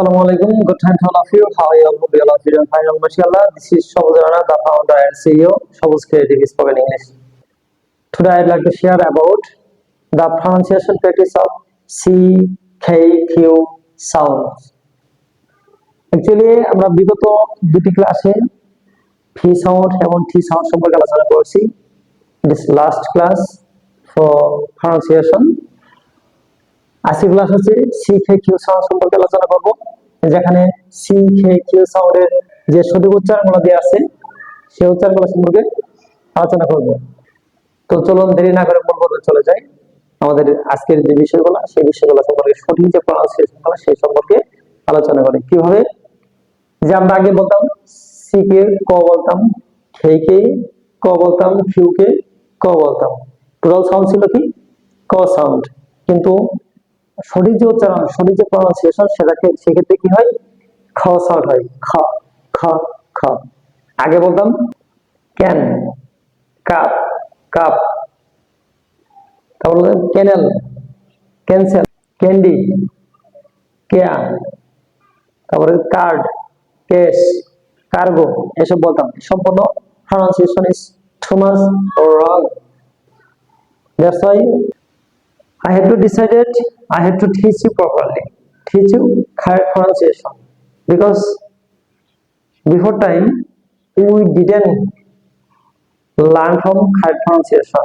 Assalamualaikum. Good time to all of you. How are you all? Hope you all are feeling fine. Mashallah. This is Shobuz Rana, the founder and CEO, Shobuz Creative Spoken English. Today I'd like to share about the pronunciation practice of C, K, Q sounds. Actually, আমরা বিগত দুটি ক্লাসে P sound এবং T sound সম্পর্কে আলোচনা করেছি. This last class for pronunciation. আজকের class হচ্ছে সি কে কিউ সাউন্ড সম্পর্কে আলোচনা করব, যেখানে সি কে কিউ সাউন্ডের যে সঠিক উচ্চারণগুলো দেওয়া আছে সেই উচ্চারণগুলো সম্পর্কে আলোচনা করব। তো চলুন দেরি না করে মূল পর্বে চলে যাই। আমাদের আজকের যে বিষয়গুলো সেই বিষয়গুলো সম্পর্কে সঠিক যে প্রনাউন্সিয়েশনগুলো সেই সম্পর্কে আলোচনা করি। কিভাবে, যে আমরা আগে বলতাম সি কে ক বলতাম, কে কে ক বলতাম, কিউ কে ক বলতাম। টোটাল সাউন্ড ছিল কি ক সাউন্ড, কিন্তু সঠিক যে উচ্চারণ, সঠিক যে প্রনাউন্সিয়েশন সেক্ষেত্রে কি হয়, খ সাউন্ড হয়, খ খ খ। আগে বলতাম ক্যান, কাপ কাপ, তারপর বলতাম ক্যানেল, ক্যান্সেল, ক্যান্ডি, কেয়া, তারপরে কার্ড, ক্যাশ, কার্গো, এসব বলতাম। সম্পূর্ণ pronunciation is too much wrong. That's why I have to decided I have to teach you properly, teach you correct pronunciation, because before time we didn't learn from correct pronunciation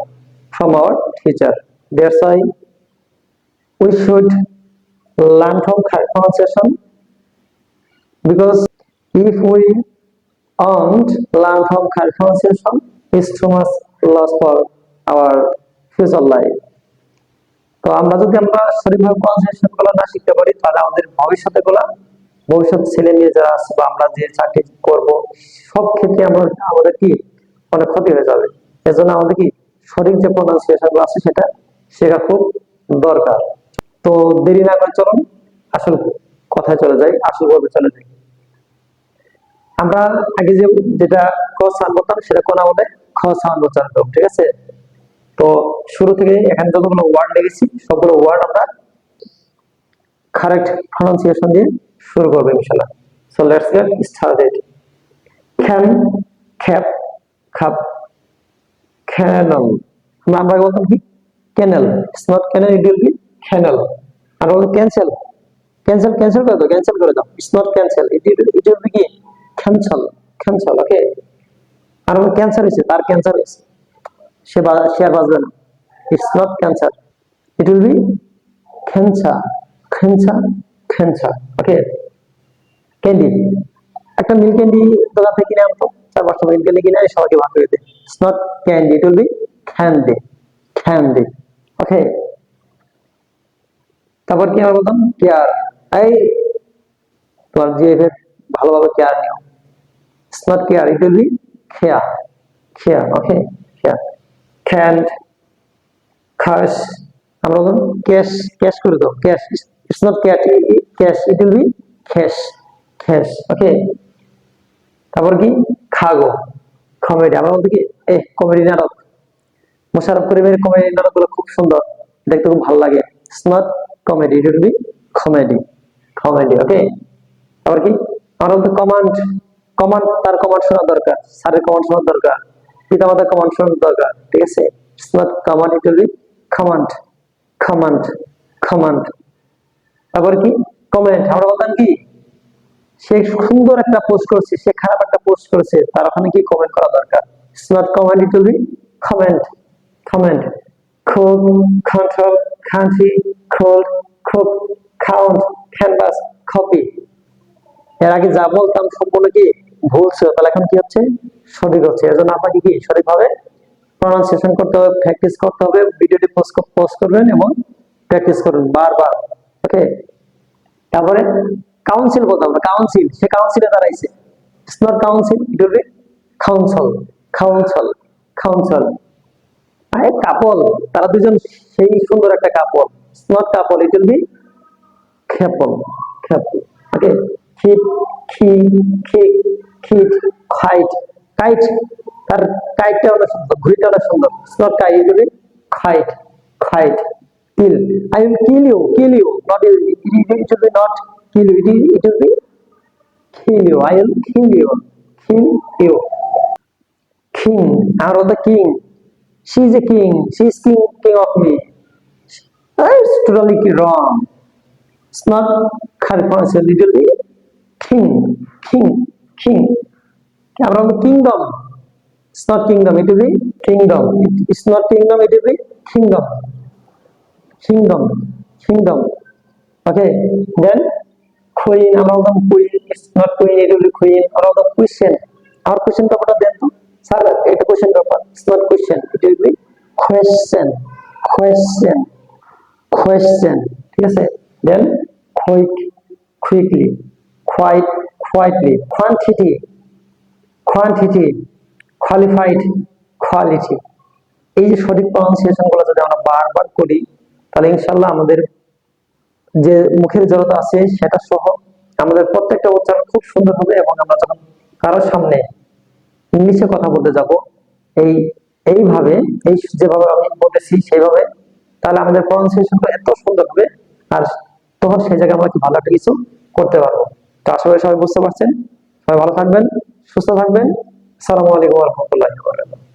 from our teacher. That's why we should learn from correct pronunciation, because if we aren't learn from correct pronunciation, it's too much loss for our future life. তো আমরা যদি সঠিকভাবে pronunciation গুলো না শিখতে পারি, তাহলে আমাদের ভবিষ্যৎ ছেলে মেয়ে যারা আছে বা আমরা যে চাকরি করব সব ক্ষেত্রে আমাদের কি অনেক ক্ষতি হয়ে যাবে। এজন্য আমাদের কি সঠিক যে প্রনাউন্সিয়েশন গুলো আছে সেটা শেখা খুব দরকার। তো দেরি না করে চলুন আসল কথায় চলে যাই, আসল পর্বে চলে যাই। আমরা আগে যেটা ক সাউন্ড বলতাম সেটা কোন বলে খ সাউন্ড উচ্চারণ করব, ঠিক আছে? তো শুরু থেকে এখানে যতগুলো ওয়ার্ড লিখেছি সবগুলো ওয়ার্ড আমরা কারেক্ট প্রনাউন্সিয়েশন দিয়ে শুরু করব ইনশাআল্লাহ। So let's get started. Can, cap, cup, canal. আমরা বলতাম কি canal, it's not canal, it will be canal. আর বলতাম ক্যান্সেল, ক্যান্সেল ক্যান্সেল করে দাও, it's not cancel, it will be কি ক্যান্সেল, ক্যান্সেল। ওকে। আর ক্যান্সার হয়েছে, তার ক্যান্সার হয়েছে, সে আর বাঁচবে না, it's not cancer, it will be cancer, cancer, cancer. Okay. Candy, একটা মিল্ক ক্যান্ডি দোকান থেকে কিনে আনতো, 4-5টা মিল্ক ক্যান্ডি কিনে সবাইকে ভাগ করে দেয়, it's not candy, it will be candy, candy. Okay. তারপর কি আমরা বলতাম কেয়ার, এই তোমার জিএফের ভালোভাবে কেয়ার নিও, it's not care, it will be care, care. Okay, care. ক্যান্ড, খাস, আমরা বললাম ক্যাশ, ক্যাশ করে দাও, cash, it's not cat, cash, it will be cash, cash. Okay. তারপর কি খাগো, কমেডি, আমরা বলতে কি কমেডি নাটক, মোশাররফ করিমের কমেডি নাটকগুলো খুব সুন্দর, দেখতে খুব ভালো লাগে, it's not comedy, it will be comedy, comedy. Okay. তারপর কি আমরা বলতে কমান্ড, কমান্ড, তার কমান্ড শোনা দরকার, স্যারের কমান্ড শোনা দরকার, পিতামাতার কমান্ড শোনা দরকার, ঠিক আছে? It's not command, it will B command, command, command. তারপর কি কমেন্ট, আমরা বলতাম কি সে সুন্দর একটা পোস্ট করছে, সে খারাপ একটা পোস্ট করেছে, তার ওখানে কি কমেন্ট করা দরকার, it's not comment, it will B comment, comment. Cook, control, country, cold, cook, count, canvas, copy. এর আগে যা বলতাম সম্পূর্ণ কি ভুল ছিল, তাহলে এখন কি হচ্ছে সঠিক হচ্ছে। এজন্য আপনাকে কি সঠিকভাবে প্রনাউন্সিয়েশন করতে হবে, প্র্যাকটিস করতে হবে। ভিডিওটি পজ করবেন এবং প্র্যাকটিস করবেন বারবার। ওকে। তারপরে কাউন্সিল বলতাম আমরা, কাউন্সিল, সে কাউন্সিলে দাঁড়াইছে, it's not council, it will be council, council, council. আরে কাপল, তারা দুজন সেই সুন্দর একটা couple, it's not couple, it will be couple, couple. Okay. Kit, কি, কিক, কিট, কাইট, কাইট, তার কাইটটা অনেক সুন্দর, ঘুড়িটা অনেক সুন্দর, it's not kite, it will be kite, kite. Kill, I will kill you, not it will be not kill you, it will be kill you, I will kill you, kill you. King, out of the king, she is a king, she is king of me. It's totally wrong. It's not correct pronunciation, it will be king, king, king. Out of the kingdom, it's not kingdom, it will be kingdom. It's not kingdom, it will be kingdom, kingdom, kingdom. Okay, then queen, around the queen, it's not queen, it will be queen. Around the question, our question paper then to sir, it question paper, it's not question, it will be question, question, question. Yes, then quick, quickly, quite, quietly, quantity, quantity, qualified, quality. এই যে সঠিক pronunciation গুলো যদি আমরা বারবার করি, তাহলে ইনশাল্লাহ আমাদের যে মুখের জড়তা আছে সেটা সহ আমাদের প্রত্যেকটা উচ্চারণ খুব সুন্দর হবে, এবং আমরা যখন কারোর সামনে ইংলিশে কথা বলতে যাব এইভাবে, এই যেভাবে আমি বলেছি সেইভাবে, তাহলে আমাদের প্রনাউন্সিয়েশনটা এত সুন্দর হবে, আর তখন সেই জায়গায় আমরা কি ভালো একটা কিছু করতে পারবো। তো আশা করি সবাই বুঝতে পারছেন। সবাই ভালো থাকবেন, সুস্থ থাকবেন। আসসালামু আলাইকুম ওয়া রাহমাতুল্লাহি ওয়া বারাকাতুহু।